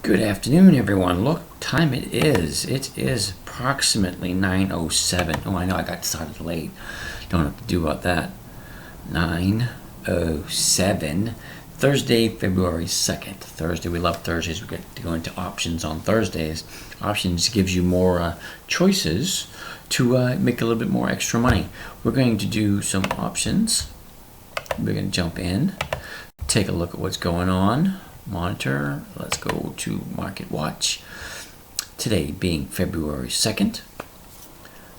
Good afternoon, everyone. Look, time it is. It is approximately 9:07. Oh, I know I got started late. Don't have to do about that. 9:07. Thursday, February 2nd. Thursday, we love Thursdays. We get to go into options on Thursdays. Options gives you more choices to make a little bit more extra money. We're going to do some options. We're going to jump in, take a look at what's going on. Monitor. Let's go to Market Watch. Today being February 2nd.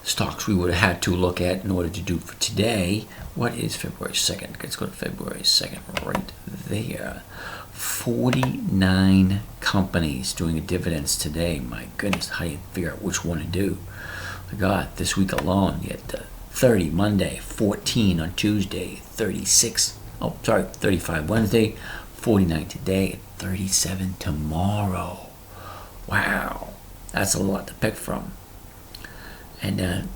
Stocks we would have had to look at in order to do for today. What is February 2nd? Let's go to February 2nd right there. 49 companies doing dividends today. My goodness, how do you figure out which one to do? My God, this week alone, you had 30 Monday, 14 on Tuesday, 35 Wednesday, 49 today, 37 tomorrow. Wow, that's a lot to pick from. And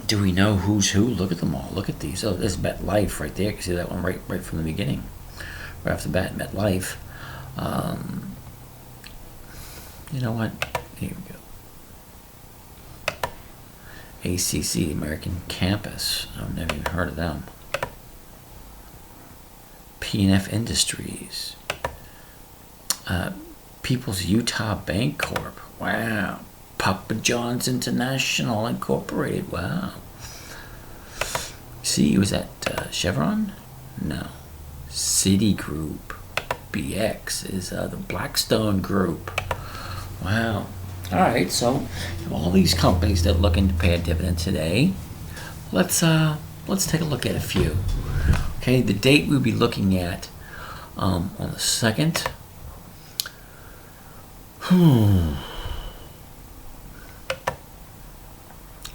do we know who's who? Look at them all. Look at these. Oh, there's MetLife right there. You can see that one right from the beginning. Right off the bat, MetLife. You know what? Here we go. ACC, American Campus. I've never even heard of them. P&F Industries, People's Utah Bank Corp. Wow. Papa John's International Incorporated. Wow. See, was that Chevron? No. Citigroup. BX is the Blackstone Group. Wow. All right. So, all these companies that are looking to pay a dividend today. Let's take a look at a few. Okay, the date we'll be looking at on the 2nd.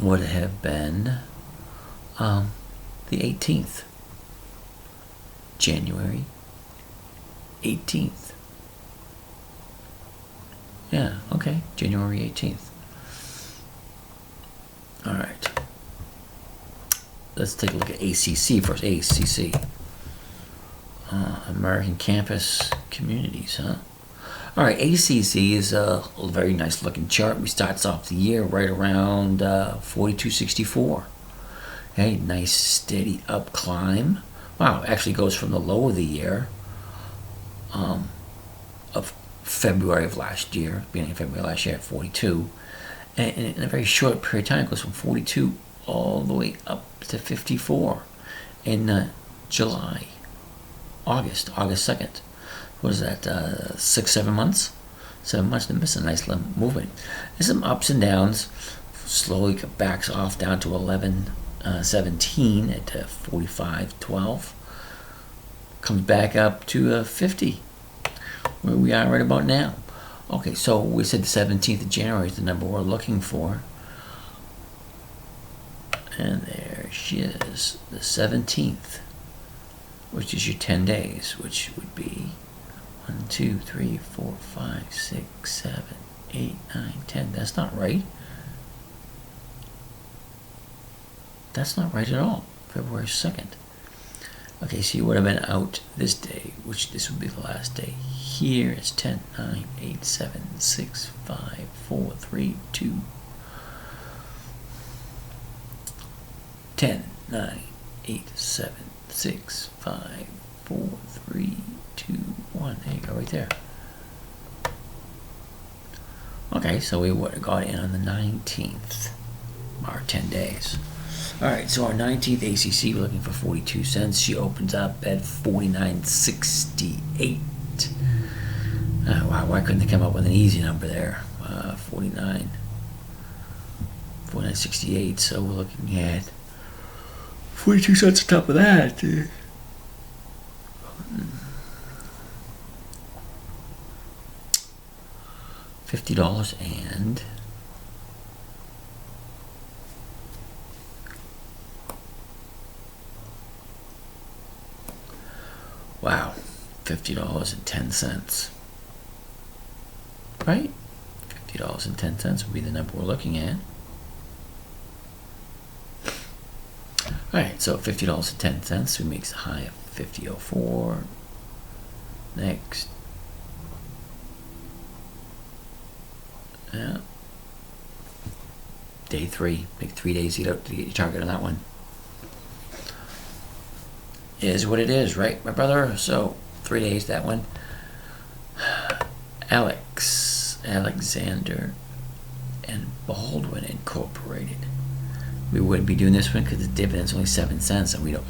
Would have been the 18th. January 18th. Yeah, okay, January 18th. All right. Let's take a look at ACC first. ACC. American Campus Communities, huh? All right, ACC is a very nice looking chart. We starts off the year right around 42.64. Okay, nice steady up climb. Wow, actually goes from the low of the year of February of last year, beginning of February last year at 42. And in a very short period of time, it goes from 42 all the way up to 54 in August 2nd. What is that, 7 months? 7 months to miss a nice little movement. There's some ups and downs. Slowly backs off down to 11.17 at 45.12. Comes back up to 50, where we are right about now. Okay, so we said the 17th of January is the number we're looking for. And there she is, the 17th, which is your 10 days, which would be 1, 2, 3, 4, 5, 6, 7, 8, 9, 10. That's not right. That's not right at all. February 2nd. Okay, so you would have been out this day, which this would be the last day. Here it's 10, 9, 8, 7, 6, 5, 4, 3, 2, 10, 9, 8, 7, 6, 5, 4, 3, 2, 1. There you go, right there. Okay, so we would have got in on the 19th, our 10 days. All right, so our 19th ACC, we're looking for 42 cents. She opens up at 49.68. Wow, why couldn't they come up with an easy number there? 49.68. So we're looking at 42 cents on top of that. $50 and wow, $50.10. Right? $50.10 would be the number we're looking at. Alright, so $50.10, we makes a high of 50.04. Next. Yeah. Day 3. Take 3 days to get your target on that one. Is what it is, right, my brother? So 3 days, that one. Alexander and Baldwin Incorporated. We wouldn't be doing this one because the dividend's only 7 cents, and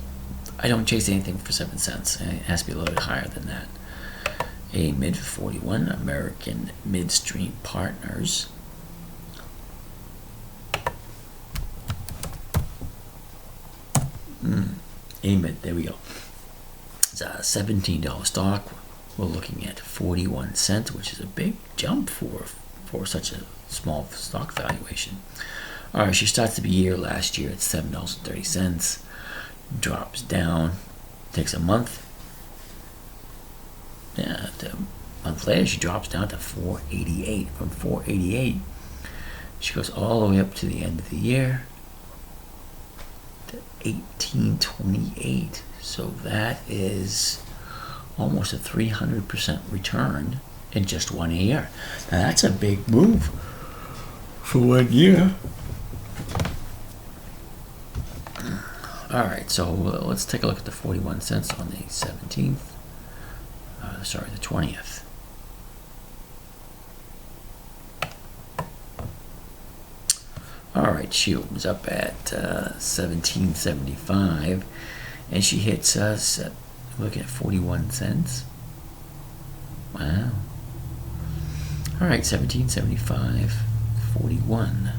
I don't chase anything for 7 cents. It has to be a little bit higher than that. A mid 41, American Midstream Partners. AMID, there we go. It's a $17 stock. We're looking at 41 cents, which is a big jump for such a small stock valuation. All right, she starts the year last year at $7.30, drops down, takes a month. Yeah, a month later she drops down to 488. From 488, she goes all the way up to the end of the year to 1828. So that is almost a 300% return in just 1 year. Now that's a big move for 1 year. All right, so let's take a look at the 41 cents on the 17th. The 20th. All right, she opens up at 17.75, and she hits us. Looking at 41 cents. Wow. All right, 17.75, 41.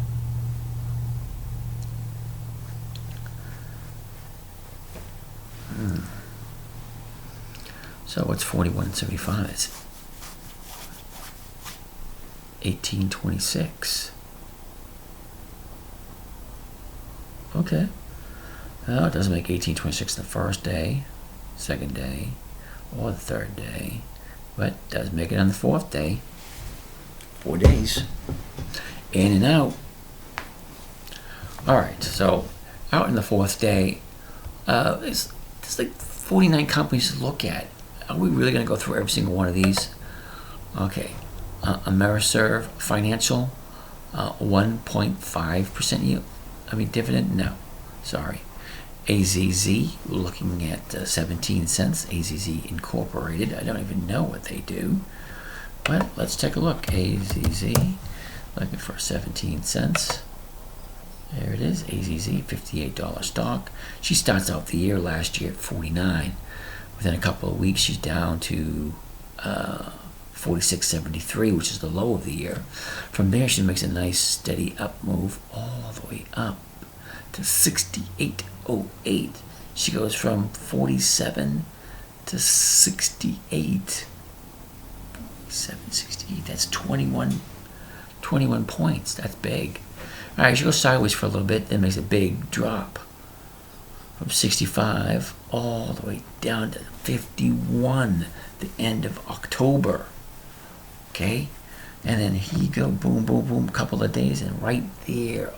So what's 41.75? It's 18.26. Okay. Well, it doesn't make 18.26 the first day, second day, or the third day, but it does make it on the fourth day. 4 days. In and out. All right, so out in the fourth day, there's like 49 companies to look at. Are we really going to go through every single one of these? Okay. Ameriserve Financial, 1.5% yield. Dividend? No. Sorry. AZZ, we're looking at 17 cents. AZZ Incorporated. I don't even know what they do. But let's take a look. AZZ, looking for 17 cents. There it is. AZZ, $58 stock. She starts out the year last year at 49. Within a couple of weeks, she's down to 46.73, which is the low of the year. From there, she makes a nice steady up move all the way up to 68.08. She goes from 47 to 68. 768. That's 21 points. That's big. All right, she goes sideways for a little bit, then makes a big drop from 65 all the way down to 51, the end of October. Okay, and then he go boom, boom, boom, a couple of days, and right there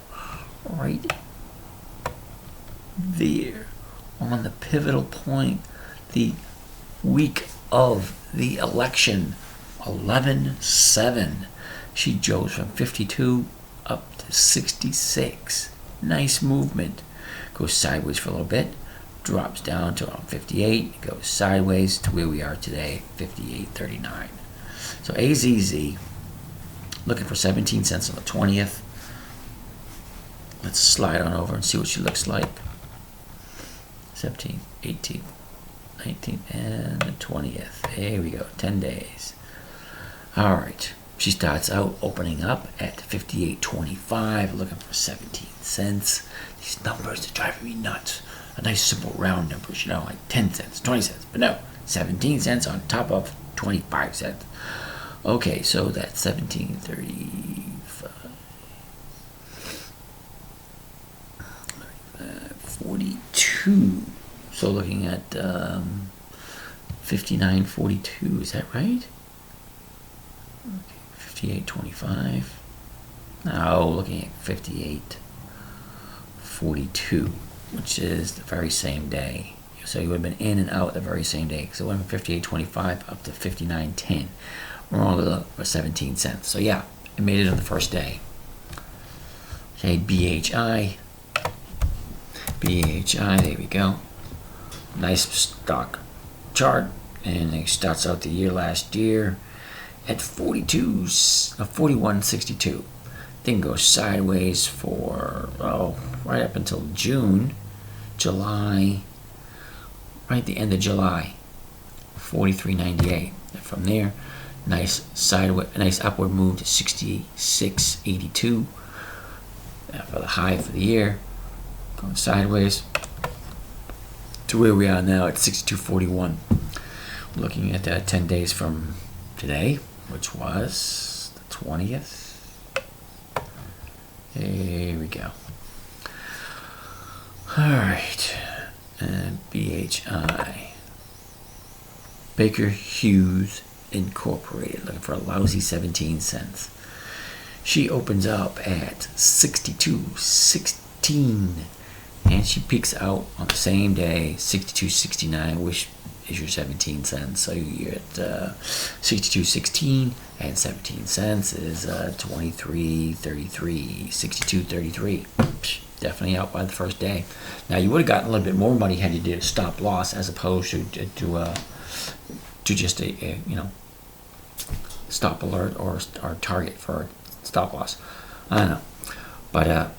on the pivotal point, the week of the election, 11/7, she goes from 52 up to 66. Nice movement. Goes sideways for a little bit, drops down to around 58, goes sideways to where we are today, 58.39. So AZZ, looking for 17 cents on the 20th. Let's slide on over and see what she looks like. 17th, 18th, 19th, and the 20th. There we go, 10 days. All right, she starts out opening up at 58.25, looking for 17 cents. These numbers are driving me nuts. A nice simple round numbers, like 10 cents, 20 cents, but no, 17 cents on top of 25 cents. Okay, so that's 17.35, 42. So looking at 59.42, is that right? Okay, 58.25. Now looking at 58.42, which is the very same day. So you would have been in and out the very same day. So it went from 58.25 up to 59.10. We're only looking for 17 cents. So yeah, It made it on the first day. Okay, BHI, there we go. Nice stock chart, and it starts out the year last year at 41.62. Then goes sideways for right up until July, right at the end of July, 43.98. From there, nice upward move to 66.82 for the high for the year. Going sideways to where we are now at 62.41. Looking at 10 days from today, which was the 20th. Here we go. All right, and BHI, Baker Hughes Incorporated, looking for a lousy 17 cents. She opens up at 62.16, and she peaks out on the same day, 62.69, which is your 17 cents. So you're at 62.16, and 17 cents is 23.33, 62.33. Definitely out by the first day. Now you would have gotten a little bit more money had you did a stop loss as opposed to just a stop alert or target for stop loss. I don't know, but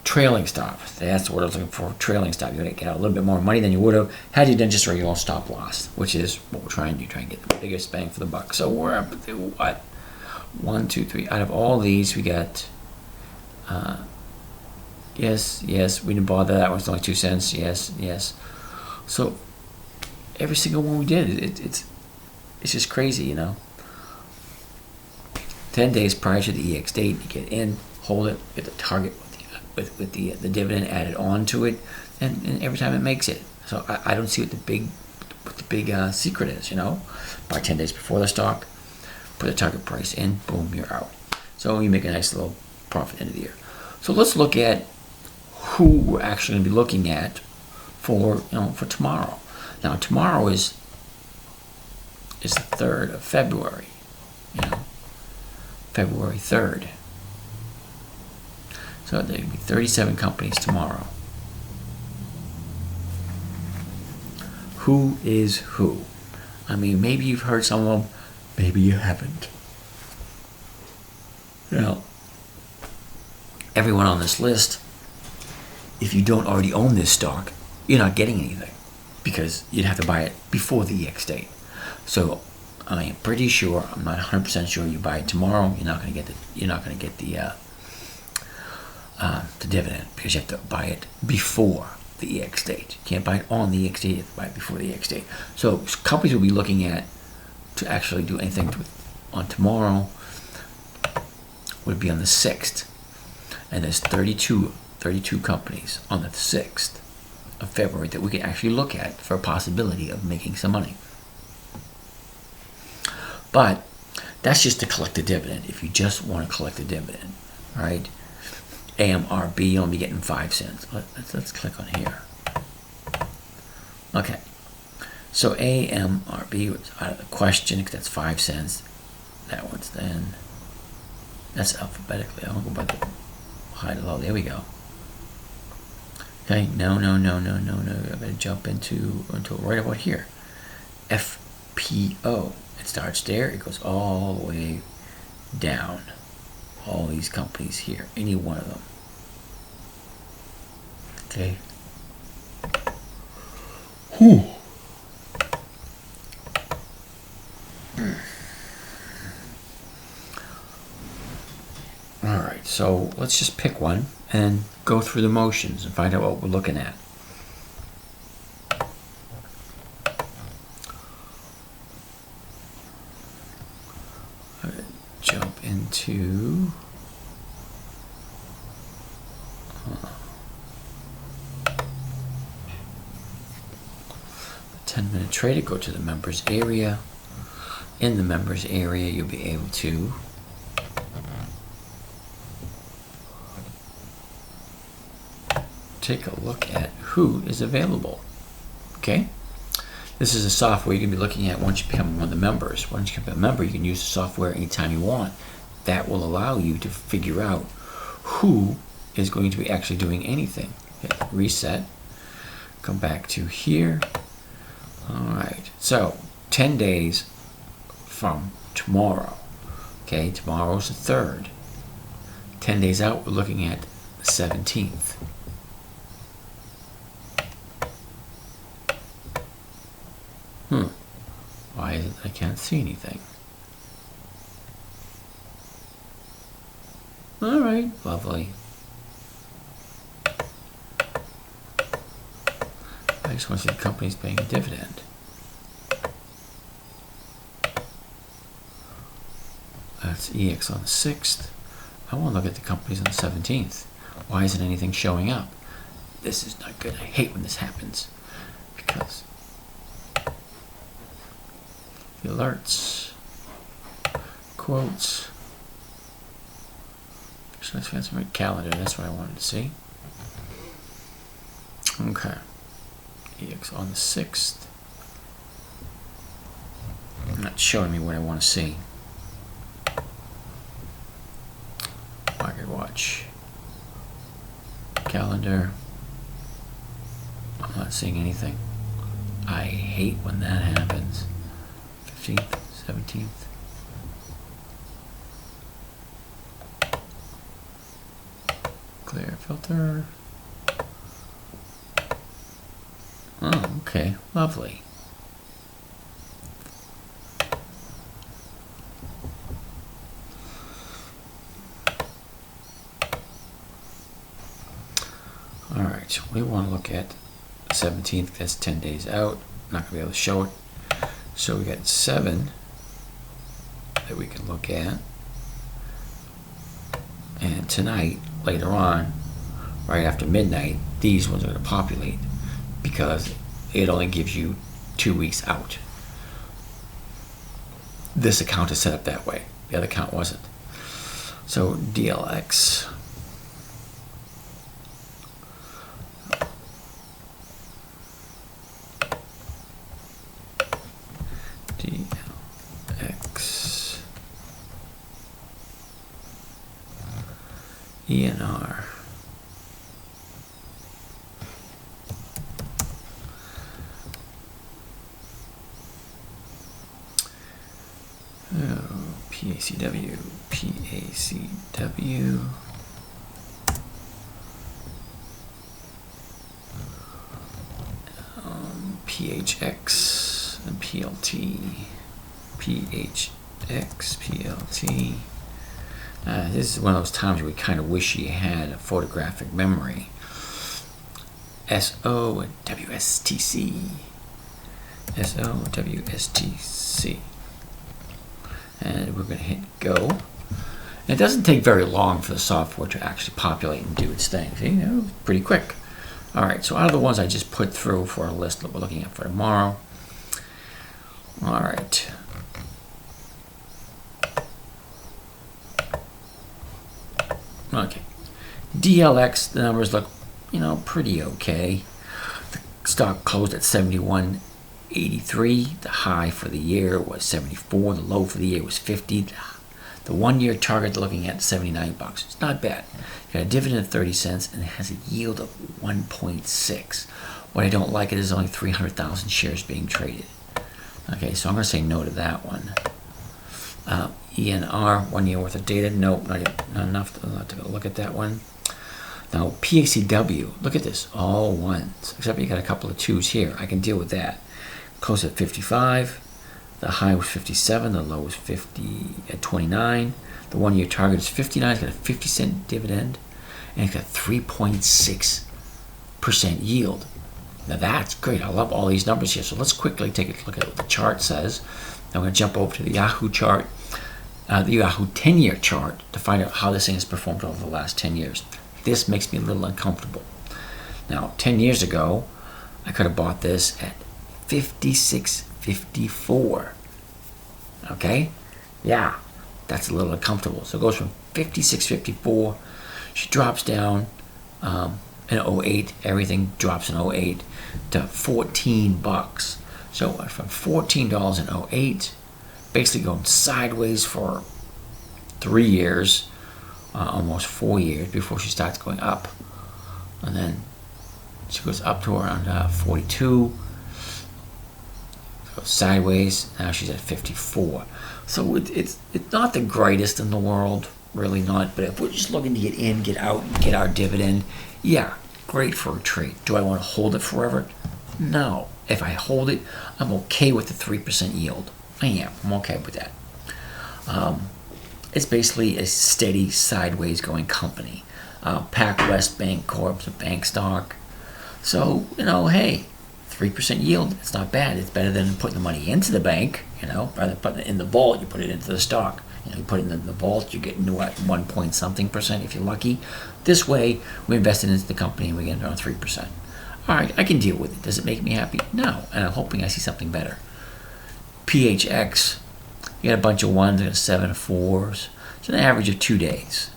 trailing stop. That's what I was looking for. Trailing stop. You're gonna get out a little bit more money than you would have had you done just a regular stop loss, which is what we're trying to do. Try and get the biggest bang for the buck. So we're up to what? 1, 2, 3. Out of all these, we got. Yes, we didn't bother. That one's only 2 cents. Yes. So every single one we did, it's just crazy, 10 days prior to the EX date, you get in, hold it, get the target with the dividend added on to it, and every time it makes it. So I don't see what the big secret is, Buy 10 days before the stock, put the target price in, boom, you're out. So you make a nice little profit end of the year. So let's look at who we're actually going to be looking at for tomorrow. Now tomorrow is the 3rd of February, February 3rd. So there will be 37 companies tomorrow. Who is who? I mean, maybe you've heard some of them, maybe you haven't. Everyone on this list, if you don't already own this stock, you're not getting anything because you'd have to buy it before the EX date. So I am pretty sure, I'm not 100% sure, you buy it tomorrow, you're not going to get the dividend because you have to buy it before the EX date. You can't buy it on the EX date, you have to buy it before the EX date. So companies will be looking at to actually do anything on tomorrow would be on the 6th. And there's 32 companies on the 6th of February that we can actually look at for a possibility of making some money. But that's just to collect a dividend. If you just want to collect a dividend, right? AMRB, you'll be getting 5 cents. Let's click on here. Okay. So AMRB was out of the question because that's 5 cents. That one's then. That's alphabetically. I'll go by the high to low. There we go. Okay. No. I'm going to jump into right about here. FPO. It starts there. It goes all the way down. All these companies here. Any one of them. Okay. Whew. All right. So let's just pick one and go through the motions and find out what we're looking at. Jump into the 10-minute trader. Go to the members area. In the members area, you'll be able to take a look at who is available. Okay. This is a software you can be looking at once you become one of the members. Once you become a member, you can use the software anytime you want that will allow you to figure out who is going to be actually doing anything. Hit reset, come back to here. All right, so 10 days from tomorrow. Okay, tomorrow's the 3rd. 10 days out, we're looking at the 17th. Why is it I can't see anything? All right, lovely. I just want to see the company's paying a dividend. That's EX on the 6th. I want to look at the companies on the 17th. Why isn't anything showing up? This is not good. I hate when this happens. Because the alerts, quotes, fancy my calendar, that's what I wanted to see. Okay. EX on the 6th. Not showing me what I want to see. Market watch. Calendar. I'm not seeing anything. I hate when that happens. 15th, 17th. Clear filter. Oh, okay, lovely. All right, we want to look at 17th. That's 10 days out. Not gonna be able to show it. So we got 7 that we can look at. And tonight, later on, right after midnight, these ones are going to populate because it only gives you 2 weeks out. This account is set up that way. The other account wasn't. So DLX. DLX. ENR. Oh, PACW, PACW. PHX and PLT. PHX, PLT. This is one of those times where we kind of wish you had a photographic memory. SO and WSTC. SO, WSTC. And we're going to hit go. And it doesn't take very long for the software to actually populate and do its thing. See, that was pretty quick. All right, so out of the ones I just put through for a list that we're looking at for tomorrow. All right. Okay. DLX, the numbers look, pretty okay. The stock closed at 71.83. The high for the year was 74. The low for the year was 50. The 1 year target looking at $79. It's not bad. You got a dividend of 30 cents and it has a yield of 1.6. What I don't like is only 300,000 shares being traded. Okay, so I'm going to say no to that one. ENR, 1 year worth of data. Nope, not enough to look at that one. Now, PACW, look at this, all ones, except you got a couple of twos here. I can deal with that. Close at 55. The high was 57. The low was 29. The 1 year target is 59. It's got a 50-cent dividend, and it's got 3.6% yield. Now that's great. I love all these numbers here. So let's quickly take a look at what the chart says. Now I'm going to jump over to the Yahoo chart, the Yahoo 10-year chart, to find out how this thing has performed over the last 10 years. This makes me a little uncomfortable. Now, 10 years ago, I could have bought this at 56.54. Okay? Yeah, that's a little uncomfortable. So it goes from 56.54. She drops down in 08. Everything drops in 08 to $14. So from $14 in 08, basically going sideways for 3 years, almost 4 years before she starts going up. And then she goes up to around 42, goes sideways. Now she's at 54. So it's not the greatest in the world, really not. But if we're just looking to get in, get out, and get our dividend, yeah, great for a trade. Do I want to hold it forever? No. If I hold it, I'm okay with the 3% yield. I am. I'm okay with that. It's basically a steady sideways going company. PacWest Bank Corp's a bank stock. So, hey, 3% yield, it's not bad. It's better than putting the money into the bank, rather than putting it in the vault, you put it into the stock. You put it in the vault, you're getting what, 1 point something percent if you're lucky. This way, we invested into the company and we get around 3%. All right, I can deal with it. Does it make me happy? No, and I'm hoping I see something better. PHX, you got a bunch of ones, you got 7 4s. It's an average of 2 days.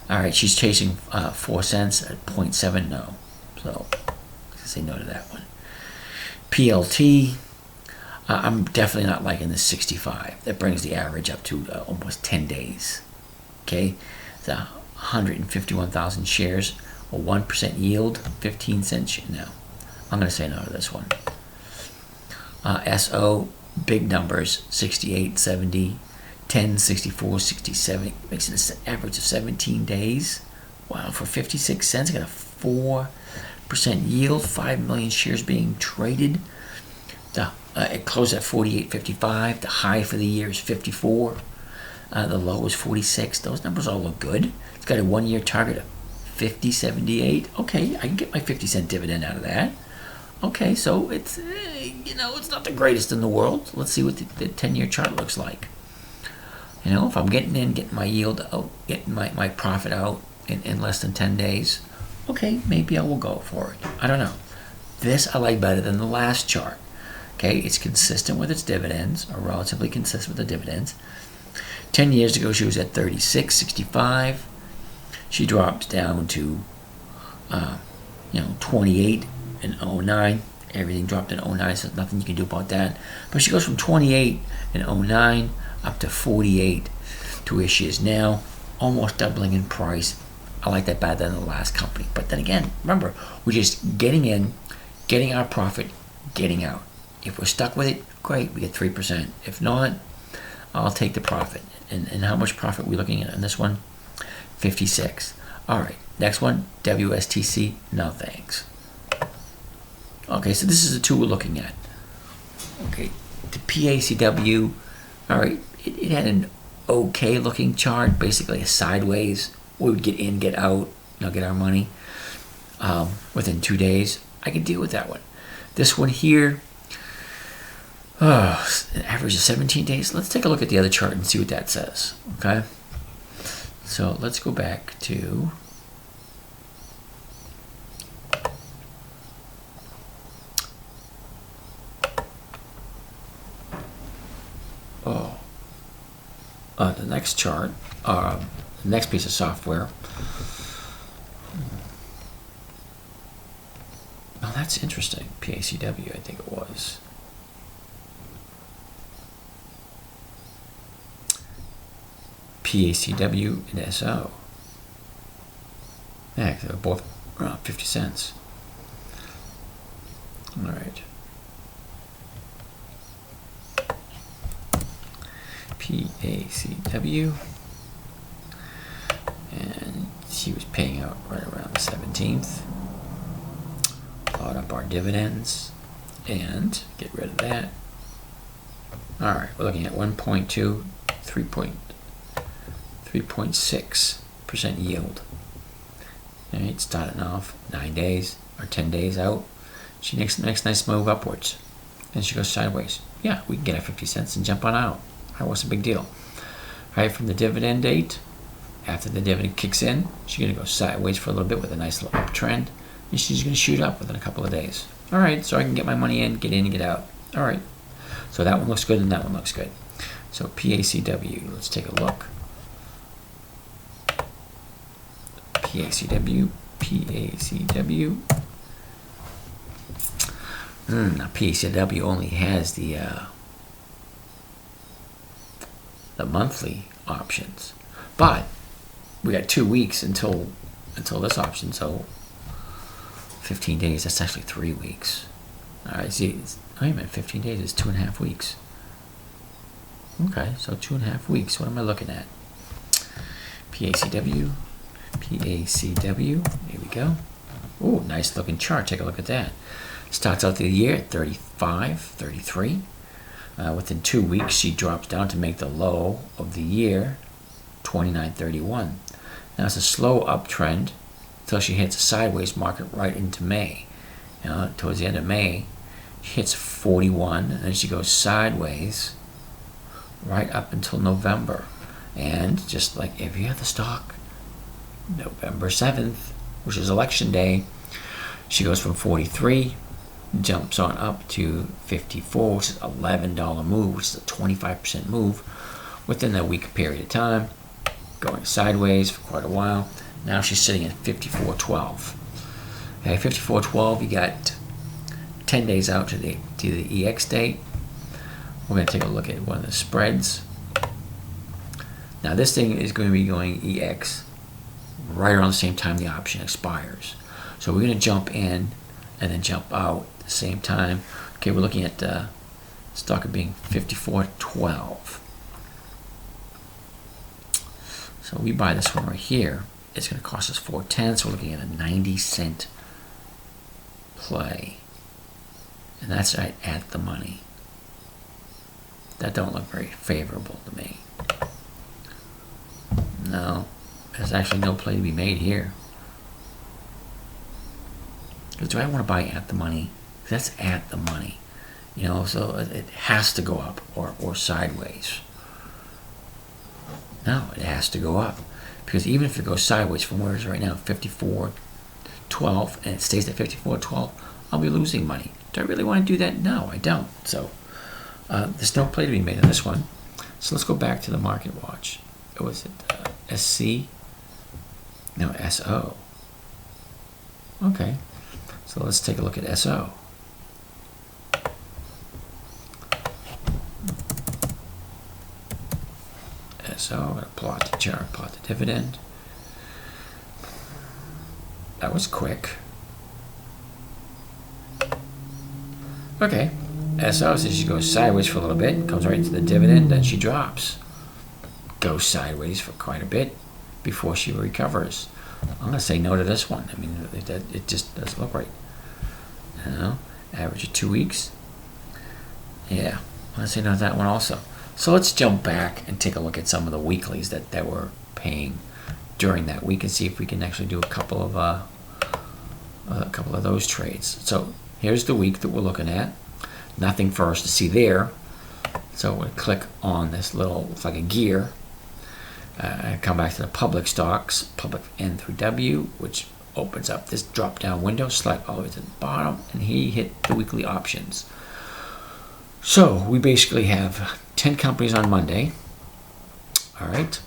All right, she's chasing 4 cents at 0.7, no. So, I say no to that one. PLT, I'm definitely not liking the 65. That brings the average up to almost 10 days. Okay, it's 151,000 shares, a 1% yield, 15 cents. No, I'm going to say no to this one. SO, big numbers, 68, 70, 10, 64, 67, makes it an average of 17 days. Wow, for 56 cents, I got a 4% yield, 5 million shares being traded. It closed at 48.55. The high for the year is 54. The low is 46. Those numbers all look good. It's got a 1-year target of 50.78. Okay, I can get my 50-cent dividend out of that. Okay, so it's it's not the greatest in the world. Let's see what the 10-year chart looks like. If I'm getting in, getting my yield out, getting my profit out in less than 10 days, okay, maybe I will go for it. I don't know. This I like better than the last chart. Okay, it's consistent with its dividends, or relatively consistent with the dividends. 10 years ago, she was at 36.65. She dropped down to, 28 in 09. Everything dropped in 09, so there's nothing you can do about that. But she goes from 28 in 09 up to 48 to where she is now, almost doubling in price. I like that better than the last company. But then again, remember, we're just getting in, getting our profit, getting out. If we're stuck with it, great, we get 3%. If not, I'll take the profit. And how much profit are we looking at on this one? 56. All right, next one, WSTC, no thanks. Okay, so this is the two we're looking at. Okay, the PACW, all right, it had an okay looking chart, basically a sideways. We would get in, get out, get our money within 2 days. I could deal with that one. This one here, an average of 17 days. Let's take a look at the other chart and see what that says. Okay, so let's go back to the next chart, the next piece of software. Oh, that's interesting. PACW, I think it was. PACW and SO. Yeah, they're both around 50 cents. All right. PACW, and she was paying out right around the 17th. Load up our dividends and get rid of that. All right, we're looking at 1.2, 3.6% yield. All right, starting off 9 days or 10 days out. She makes nice move upwards, and she goes sideways. Yeah, we can get our 50 cents and jump on out. What's the big deal? Right from the dividend date, after the dividend kicks in, she's going to go sideways for a little bit with a nice little uptrend, and she's going to shoot up within a couple of days. All right, so I can get my money in and get out. All right, so that one looks good and that one looks good. So PACW, let's take a look. PACW. Now PACW only has the monthly options. But we got 2 weeks until this option, so 15 days, that's actually 3 weeks. All right, see, wait a minute, 15 days is 2.5 weeks. Okay, so 2.5 weeks. What am I looking at? PACW. Here we go. Oh, nice looking chart. Take a look at that. Starts out the year at 35, 33. Within 2 weeks, she drops down to make the low of the year, 29.31. Now it's a slow uptrend until she hits a sideways market right into May. Towards the end of May, she hits 41, and then she goes sideways right up until November. And just like every other stock, November 7th, which is election day, she goes from 43, jumps on up to 54, which is an $11 move, which is a 25% move within that week period of time, going sideways for quite a while. Now she's sitting at 54.12. Okay, 54.12, you got 10 days out to the EX date. We're going to take a look at one of the spreads. Now this thing is going to be going EX right around the same time the option expires. So we're going to jump in and then jump out at the same time. Okay, we're looking at stock of being 54.12. So we buy this one right here. It's going to cost us $4.10. So we're looking at a 90-cent play, and that's right at the money. That don't look very favorable to me. No, there's actually no play to be made here. Because do I want to buy at the money? That's at the money. So it has to go up or sideways. No, it has to go up. Because even if it goes sideways from where it is right now, 54.12, and it stays at 54.12, I'll be losing money. Do I really want to do that? No, I don't. So there's no play to be made on this one. So let's go back to the market watch. What was it? SC? No, SO. Okay. So let's take a look at SO. So I'm going to plot the chart, plot the dividend. That was quick. Okay. SO says she goes sideways for a little bit, comes right into the dividend, then she drops. Goes sideways for quite a bit before she recovers. I'm going to say no to this one. I mean, it just doesn't look right. Average of 2 weeks. Yeah, I'm going to say no to that one also. So let's jump back and take a look at some of the weeklies that we're paying during that week and see if we can actually do a couple of those trades. So here's the week that we're looking at. Nothing for us to see there. So we'll click on this little, it's like a gear. Come back to the public stocks, public N through W, which opens up this drop down window, slide all the way to the bottom, and he hit the weekly options. So we basically have 10 companies on Monday. All right.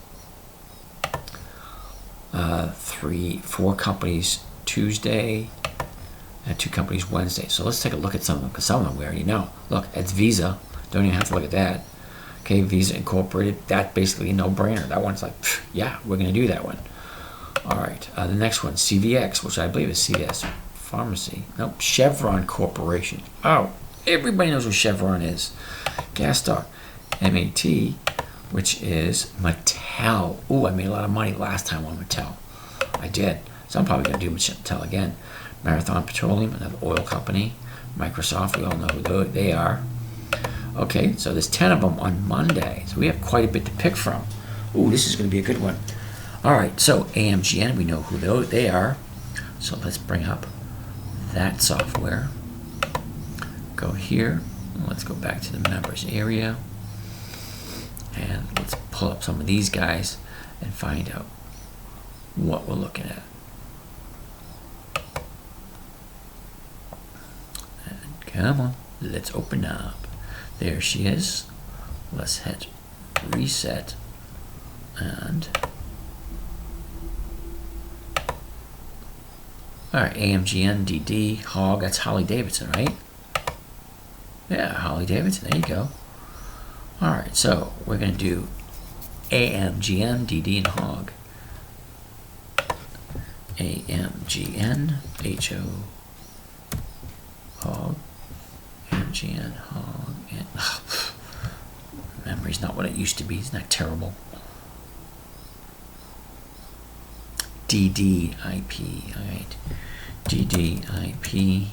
4 companies Tuesday, and 2 companies Wednesday. So let's take a look at some of them, because some of them we already know. Look, it's Visa. Don't even have to look at that. Okay, Visa Incorporated. That's basically a no-brainer. That one's like, yeah, we're going to do that one. All right. The next one, CVX, which I believe is CVS Pharmacy. Nope, Chevron Corporation. Oh, everybody knows what Chevron is. Gas stock. MAT, which is Mattel. Ooh, I made a lot of money last time on Mattel. I did. So I'm probably going to do Mattel again. Marathon Petroleum, another oil company. Microsoft, we all know who they are. Okay, so there's 10 of them on Monday. So we have quite a bit to pick from. Ooh, this is going to be a good one. All right, so AMGN, we know who they are. So let's bring up that software. Go here. Let's go back to the members area. And let's pull up some of these guys and find out what we're looking at. And come on, let's open up. There she is. Let's hit reset. And all right, AMGN, DD, Hog, that's Harley Davidson, right? Yeah, Harley Davidson, there you go. All right, so we're going to do AMGN, DD, and HOG. AMGN, HO, HOG, AMGN, HOG, and memory's not what it used to be. Isn't that terrible? DDIP, all right. DDIP.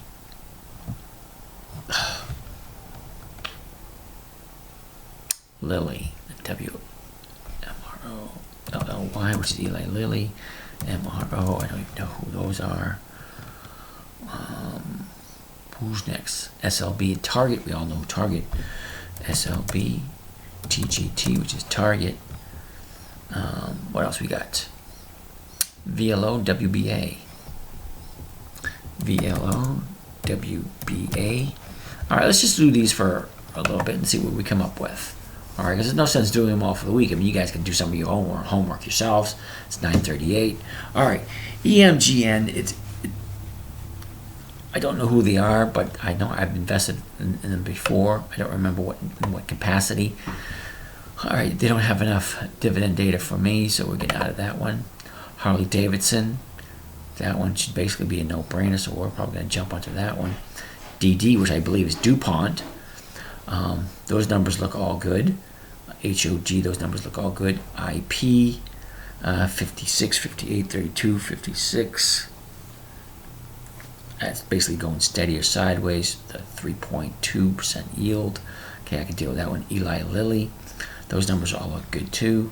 Lilly, WMRO, which is Eli Lilly, MRO, I don't even know who those are. Who's next? SLB, Target, we all know Target. SLB, TGT, which is Target. What else we got? VLO, WBA. VLO, WBA. All right, let's just do these for a little bit and see what we come up with. All right, because there's no sense doing them all for the week. I mean, you guys can do some of your homework yourselves. It's 9:38. All right, EMGN. I don't know who they are, but I know I've invested in them before. I don't remember in what capacity. All right, they don't have enough dividend data for me, so we're getting out of that one. Harley Davidson. That one should basically be a no-brainer, so we're probably going to jump onto that one. DD, which I believe is DuPont. Those numbers look all good. HOG, those numbers look all good. IP, 56, 58, 32, 56. That's basically going steady or sideways. The 3.2% yield. Okay, I can deal with that one. Eli Lilly. Those numbers all look good too.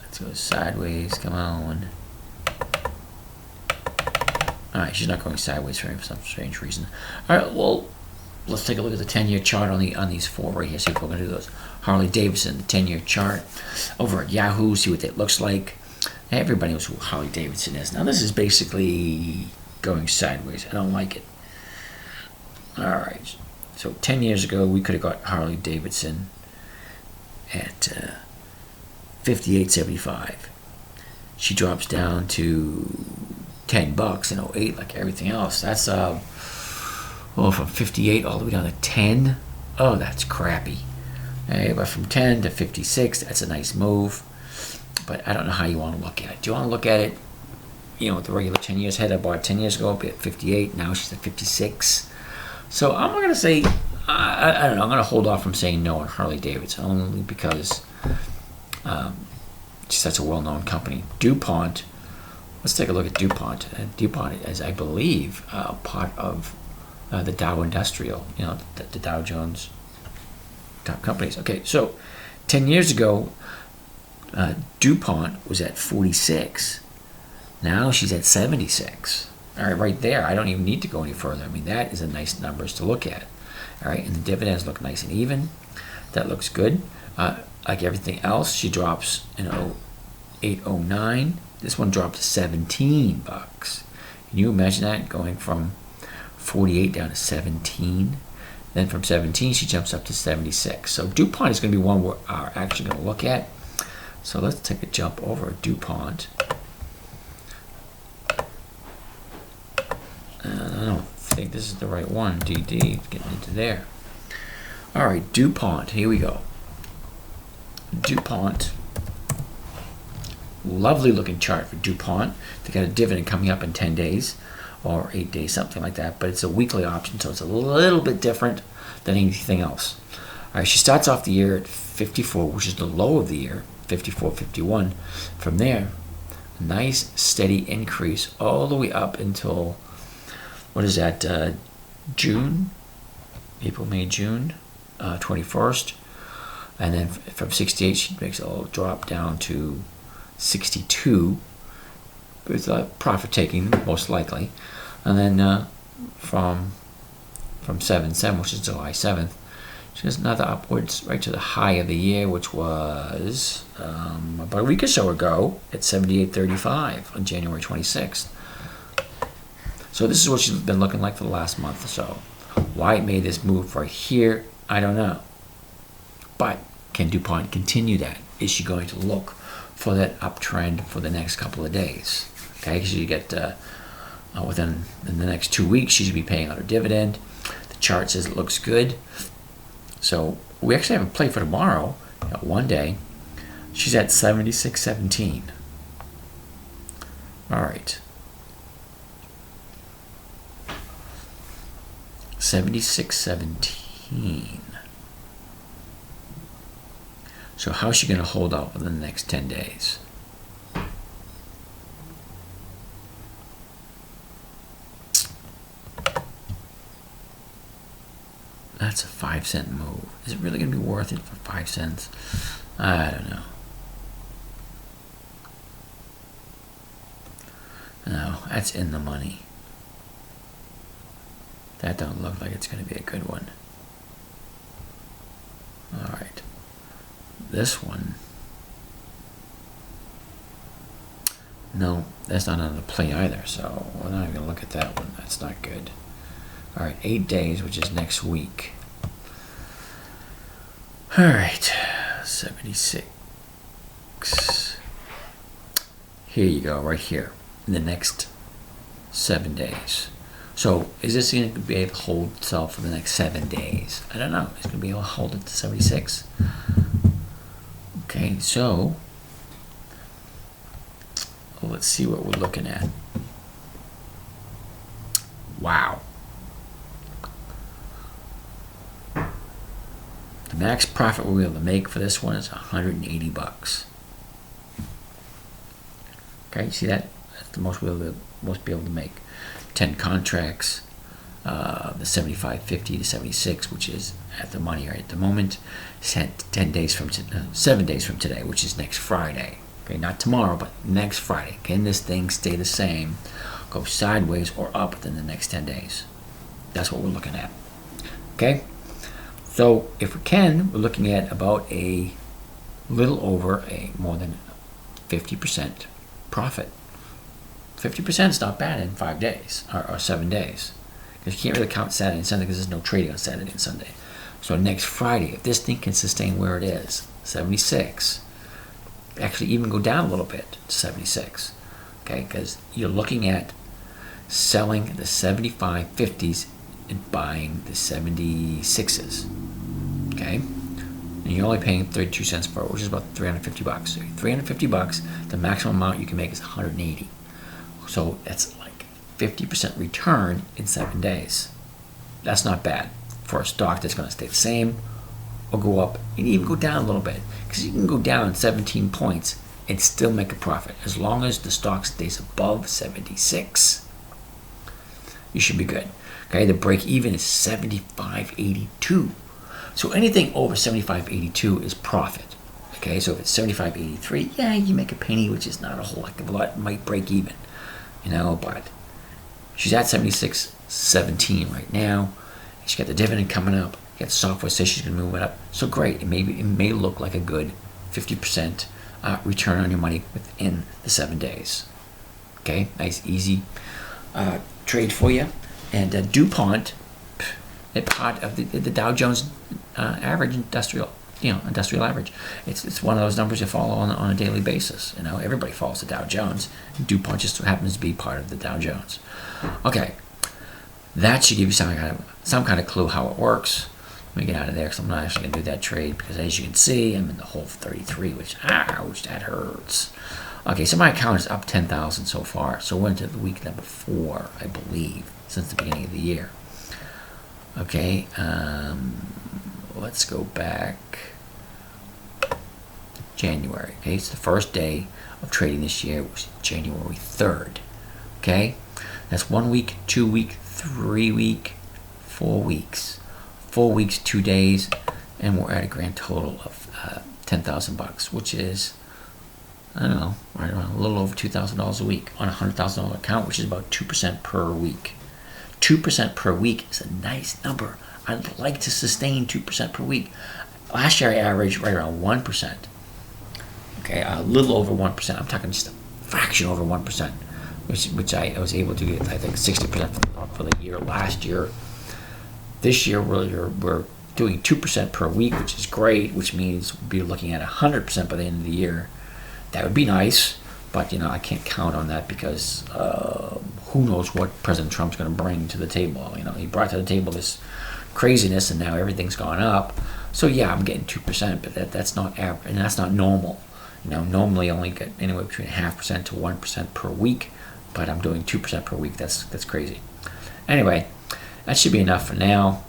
Let's go sideways. Come on. Alright, she's not going sideways for some strange reason. Alright, well, let's take a look at the 10-year chart on these four right here. See if we're going to do those. Harley Davidson, the 10-year chart. Over at Yahoo, see what it looks like. Everybody knows who Harley Davidson is. Now, this is basically going sideways. I don't like it. Alright, so 10 years ago, we could have got Harley Davidson at $58.75. She drops down to $10 in 08, like everything else. That's from 58 all the way down to 10. Oh, that's crappy. Hey, but from 10 to 56, that's a nice move. But I don't know how you want to look at it. Do you want to look at it, with the regular 10 years head I bought 10 years ago, at 58. Now she's at 56. So I'm going to say, I don't know. I'm going to hold off from saying no on Harley Davidson, only because she's such a well-known company. DuPont. Let's take a look at DuPont. DuPont is, I believe, part of the Dow Industrial, the Dow Jones top companies. Okay, so 10 years ago, DuPont was at 46. Now she's at 76. All right, right there. I don't even need to go any further. I mean, that is a nice numbers to look at. All right, and the dividends look nice and even. That looks good. Like everything else, she drops, 809. This one dropped to $17. Can you imagine that, going from 48 down to 17? Then from 17, she jumps up to 76. So DuPont is going to be one we're actually going to look at. So let's take a jump over at DuPont. I don't think this is the right one. DD, getting into there. All right, DuPont. Here we go. DuPont. Lovely looking chart for DuPont. They got a dividend coming up in 10 days or 8 days, something like that. But it's a weekly option, so it's a little bit different than anything else. All right, she starts off the year at 54, which is the low of the year, 54, 51. From there, a nice steady increase all the way up until, what is that, June? April, May, June, 21st. And then from 68, she makes a little drop down to 62 with profit taking, most likely. And then from 7/7, which is July 7th, she has another upwards right to the high of the year, which was about a week or so ago at 78.35 on January 26th. So this is what she's been looking like for the last month or so. Why it made this move right here, I don't know. But can DuPont continue that? Is she going to look for that uptrend for the next couple of days? Okay, because you get in the next 2 weeks, she should be paying out her dividend. The chart says it looks good. So we actually have a play for tomorrow. Got 1 day. She's at 76.17. All right. 76.17. So how's she going to hold out for the next 10 days? That's a 5-cent move. Is it really going to be worth it for 5 cents? I don't know. No, that's in the money. That don't look like it's going to be a good one. All right. This one. No, that's not on the play either, so we're not even going to look at that one. That's not good. All right, 8 days, which is next week. All right, 76. Here you go, right here, in the next 7 days. So is this going to be able to hold itself for the next 7 days? I don't know. It's going to be able to hold it to 76. Okay, so let's see what we're looking at. Wow. The max profit we'll be able to make for this one is $180. Okay, you see that? That's the most we'll be able to make. 10 contracts, the 75.50 to 76, which is at the money right at the moment. 7 days from today, which is next Friday. Okay, not tomorrow, but next Friday. Can this thing stay the same, go sideways or up within the next 10 days? That's what we're looking at. Okay. So if we can, we're looking at about a little over more than 50% profit. 50% is not bad in 5 days or 7 days. Because you can't really count Saturday and Sunday because there's no trading on Saturday and Sunday. So next Friday, if this thing can sustain where it is, 76, actually even go down a little bit to 76. Okay, because you're looking at selling the 75.50s and buying the 76s. Okay, and you're only paying 32 cents for it, which is about $350. So $350, the maximum amount you can make is 180. So that's like 50% return in 7 days. That's not bad for a stock that's going to stay the same or go up and even go down a little bit, because you can go down 17 points and still make a profit as long as the stock stays above 76. You should be good. Okay, the break even is 75.82. So anything over 75.82 is profit. Okay, so if it's 75.83, yeah, you make a penny, which is not a whole heck of a lot. It might break even, but she's at 76.17 right now. She's got the dividend coming up. You got the software says she's going to move it up. So great. It may look like a good 50% return on your money within the 7 days. Okay, nice, easy trade for you. And DuPont, a part of the Dow Jones average industrial average. It's one of those numbers you follow on a daily basis. Everybody follows the Dow Jones. DuPont just happens to be part of the Dow Jones. Okay, that should give you some kind of clue how it works. Let me get out of there because I'm not actually going to do that trade because, as you can see, I'm in the hole for 33, which ouch, that hurts. Okay, so my account is up 10,000 so far. So we're into the week number 4, I believe, since the beginning of the year. Okay, let's go back. January. Okay, it's the first day of trading this year, which is January 3rd. Okay, that's 1 week, 2 week, 3 week, 4 weeks. 4 weeks, 2 days, and we're at a grand total of $10,000, which is, I don't know, right around a little over $2,000 a week on a $100,000 account, which is about 2% per week. 2% per week is a nice number. I'd like to sustain 2% per week. Last year I averaged right around 1%. Okay, a little over 1%. I'm talking just a fraction over 1%, which I was able to get, I think, 60% for the year last year. This year we're doing 2% per week, which is great, which means we'll be looking at 100% by the end of the year. That would be nice, but I can't count on that because who knows what President Trump's going to bring to the table. He brought to the table this craziness, and now everything's gone up. So yeah, I'm getting 2%, but that's not average, and that's not normal. Normally I only get anywhere between 0.5% to 1% per week, but I'm doing 2% per week. That's crazy. Anyway, that should be enough for now.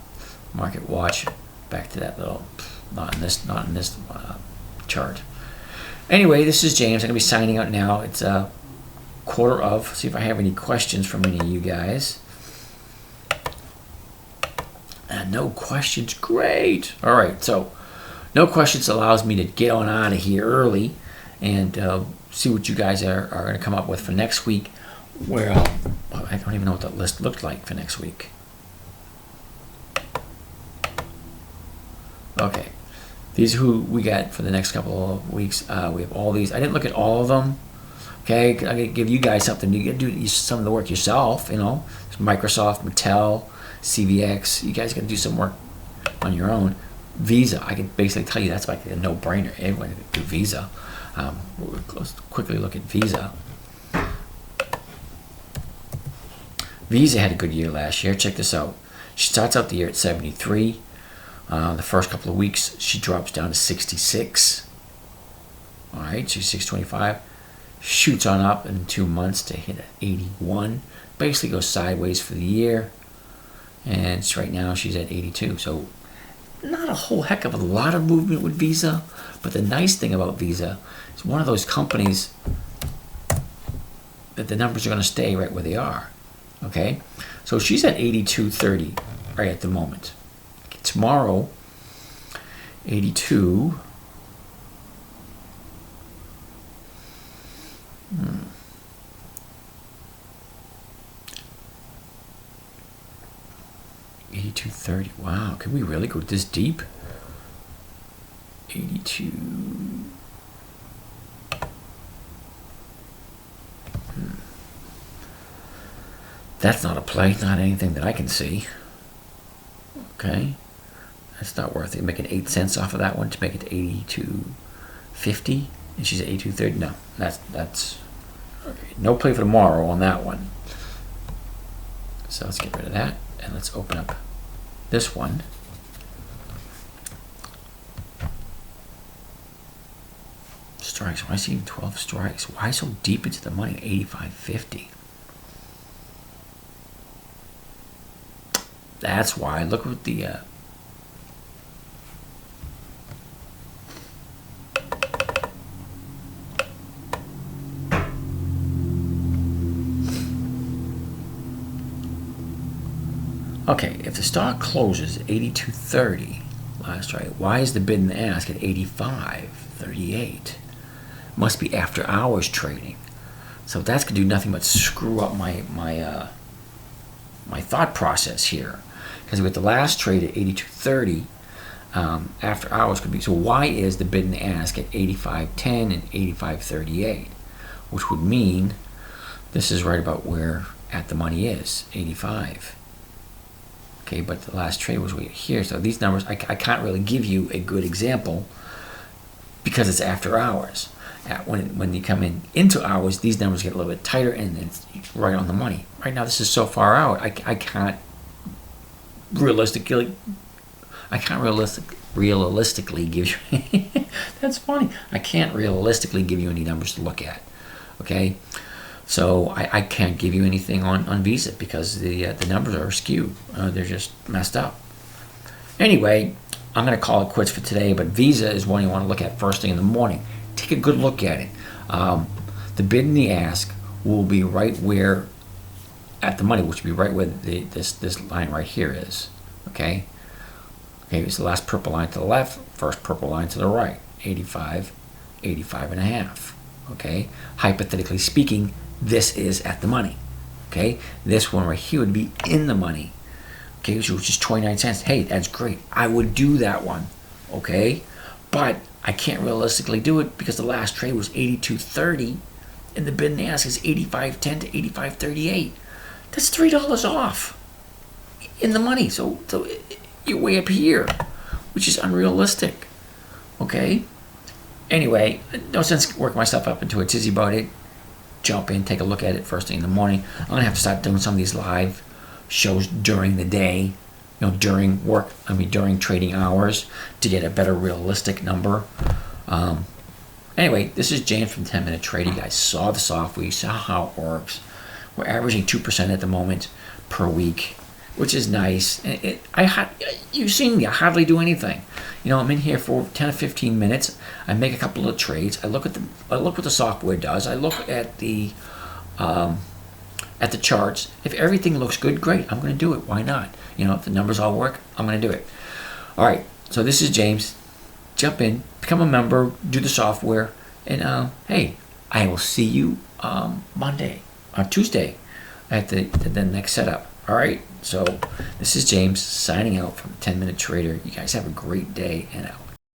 Market watch. Back to that little, not in this chart. Anyway, this is James. I'm gonna be signing out now. It's a quarter of. See if I have any questions from any of you guys. No questions. Great. All right. So, no questions allows me to get on out of here early and see what you guys are going to come up with for next week. Where I don't even know what that list looked like for next week. Okay. These are who we got for the next couple of weeks. We have all these. I didn't look at all of them. Okay. I'm going to give you guys something. You got to do some of the work yourself. Microsoft, Mattel, CVX. You guys got to do some work on your own. Visa, I can basically tell you that's like a no-brainer. Everyone can do Visa. We'll quickly look at Visa. Visa had a good year last year. Check this out. She starts out the year at 73. The first couple of weeks, she drops down to 66. All right, she's 625. Shoots on up in 2 months to hit 81. Basically goes sideways for the year. And right now she's at 82. So not a whole heck of a lot of movement with Visa. But the nice thing about Visa is one of those companies that the numbers are going to stay right where they are. Okay? So she's at 82.30 right at the moment. Tomorrow, 82. 82.30. Wow, can we really go this deep? 82. That's not a play, not anything that I can see. Okay. That's not worth it. Making 8 cents off of that one to make it to 82.50, and she's at 82.30. No, that's okay. No play for tomorrow on that one. So let's get rid of that, and let's open up this one. Strikes. Why is he 12 strikes? Why so deep into the money? 85.50. That's why. Look at the okay, if the stock closes at 82.30 last trade, why is the bid and ask at 85.38? Must be after hours trading. So that's gonna do nothing but screw up my thought process here. Because with the last trade at 82.30, after hours could be. So why is the bid and ask at 85.10 and 85.38? Which would mean this is right about where at the money is, 85. Okay, but the last trade was right here. So these numbers, I can't really give you a good example because it's after hours. When you come into hours, these numbers get a little bit tighter and it's right on the money. Right now, this is so far out, I can't realistically give you. That's funny. I can't realistically give you any numbers to look at. Okay, so I can't give you anything on Visa because the numbers are skewed. They're just messed up. Anyway, I'm going to call it quits for today. But Visa is one you want to look at first thing in the morning. Take a good look at it. The bid and the ask will be right where at the money, which will be right where this line right here is. Okay. Okay, it's the last purple line to the left, first purple line to the right. 85, 85 and a half. Okay. Hypothetically speaking, this is at the money. Okay. This one right here would be in the money. Okay, which is 29 cents. Hey, that's great. I would do that one. Okay. But I can't realistically do it because the last trade was 82.30 and the bid and ask is 85.10 to 85.38. That's $3 off in the money. So you're way up here, which is unrealistic. Okay? Anyway, no sense working myself up into a tizzy about it. Jump in, take a look at it first thing in the morning. I'm going to have to start doing some of these live shows during the day. during trading hours to get a better realistic number. Anyway, this is James from 10 Minute Trade. You guys saw the software, you saw how it works. We're averaging 2% at the moment per week, which is nice. You've seen me, I hardly do anything. I'm in here for 10 or 15 minutes. I make a couple of trades. I look what the software does. I look at the charts. If everything looks good, great. I'm going to do it. Why not? If the numbers all work, I'm going to do it. All right. So this is James. Jump in, become a member, do the software, and hey, I will see you Monday or Tuesday at the next setup. All right. So this is James signing out from 10 Minute Trader. You guys have a great day, and out.